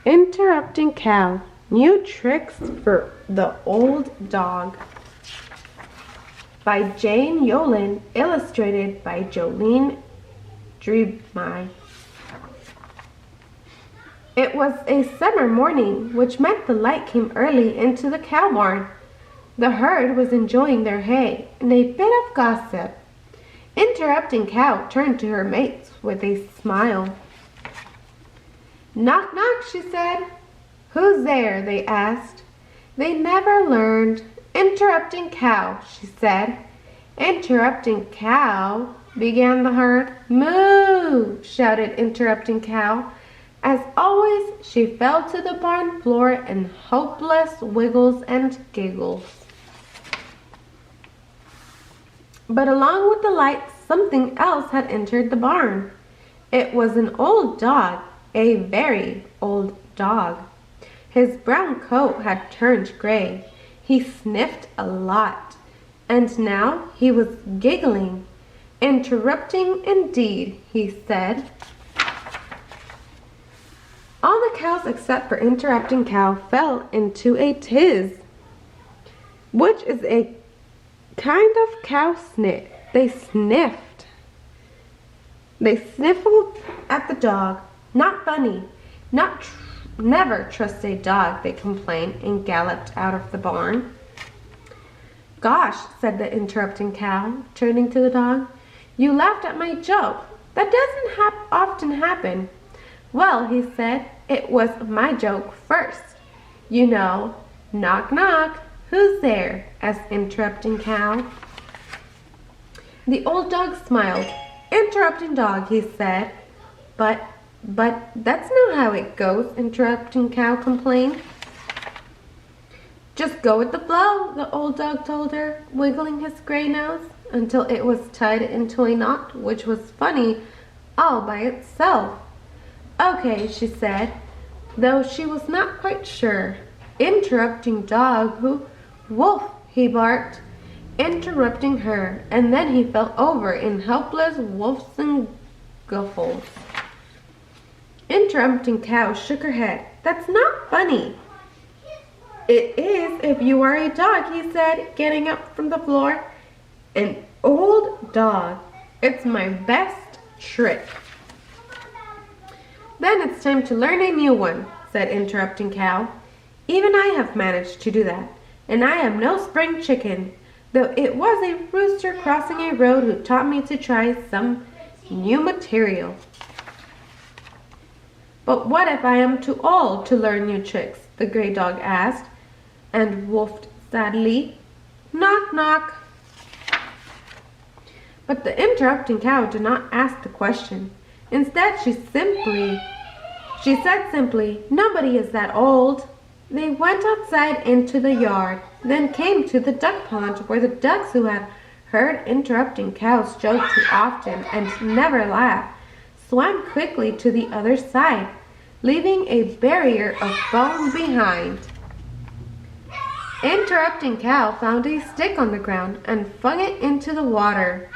Interrupting Cow. New Tricks for the Old Dog. By Jane YOLEN, illustrated by DREIDEMY. It was a summer morning, which meant the light came early into the cow barn. The herd was enjoying their hay and a bit of gossip. Interrupting Cow turned to her mates with a smile. "Knock, knock," she said. "Who's there?" they asked. They never learned. "Interrupting Cow," she said. "Interrupting Cow," began the herd. "Moo!" shouted Interrupting Cow. As always, she fell to the barn floor in hopeless wiggles and giggles. But along with the lights, something else had entered the barn. It was an old dog, a very old dog. His brown coat had turned gray. He sniffed a lot, and now he was giggling. "Interrupting indeed," he said. All the cows except for Interrupting Cow fell into a tiz, which is a kind of cow sniff. They sniffed. They sniffled at the dog. "Not funny. Never trust a dog," they complained and galloped out of the barn. "Gosh," said the Interrupting Cow, turning to the dog. "You laughed at my joke. That doesn't often happen." "Well," he said, "it was my joke first. You know, knock, knock. Who's there?" asked Interrupting Cow. The old dog smiled. "Interrupting Dog," he said. But that's not how it goes," Interrupting Cow complained. "Just go with the flow," the old dog told her, wiggling his gray nose until it was tied into a knot, which was funny all by itself. "Okay," she said, though she was not quite sure. Interrupting Dog, who, "Wolf," he barked, interrupting her, and then he fell over in helpless wolfs and guffles. Interrupting Cow shook her head. "That's not funny." "It is if you are a dog," he said, getting up from the floor. "An old dog. It's my best trick." "Then it's time to learn a new one," said Interrupting Cow. "Even I have managed to do that, and I am no spring chicken, though it was a rooster crossing a road who taught me to try some new material." "But what if I am too old to learn new tricks?" the gray dog asked, and woofed sadly. "Knock, knock." But the Interrupting Cow did not ask the question. Instead, she said simply, "Nobody is that old." They went outside into the yard, then came to the duck pond where the ducks who had heard Interrupting Cow's joke too often and never laughed swam quickly to the other side, leaving a barrier of foam behind. Interrupting Cow found a stick on the ground and flung it into the water,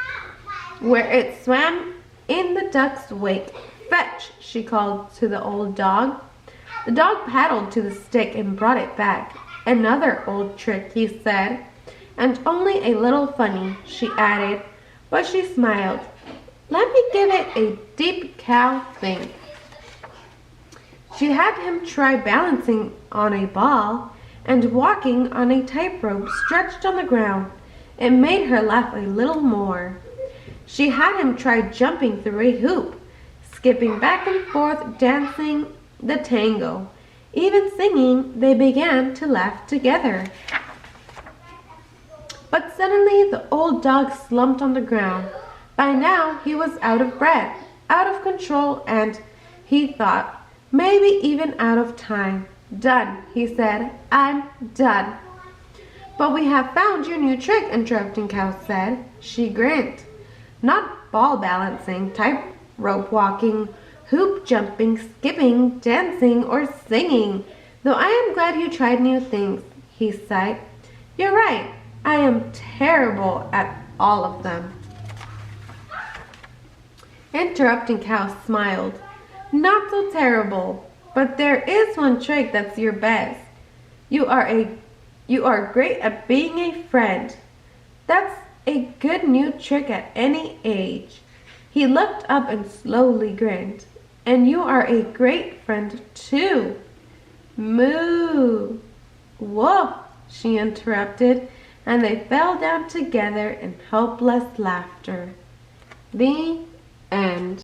where it swam in the duck's wake. "Fetch," she called to the old dog. The dog paddled to the stick and brought it back. "Another old trick," he said, "and only a little funny," she added, but she smiled. "Let me give it a deep cow think." She had him try balancing on a ball and walking on a tightrope stretched on the ground. It made her laugh a little more. She had him try jumping through a hoop, skipping back and forth, dancing the tango. Even singing, they began to laugh together. But suddenly the old dog slumped on the ground. By now he was out of breath, out of control, and, he thought, maybe even out of time. "Done," he said. "I'm done." "But we have found your new trick," Interrupting Cow said. She grinned. "Not ball balancing, tightrope walking, hoop jumping, skipping, dancing, or singing, though I am glad you tried new things," he sighed. "You're right, I am terrible at all of them." Interrupting Cow smiled. "Not so terrible. But there is one trick that's your best. You are great at being a friend. That's a good new trick at any age. He looked up and slowly grinned. And you are a great friend too. Moo! Woof! She interrupted, and they fell down together in helpless laughter. The end.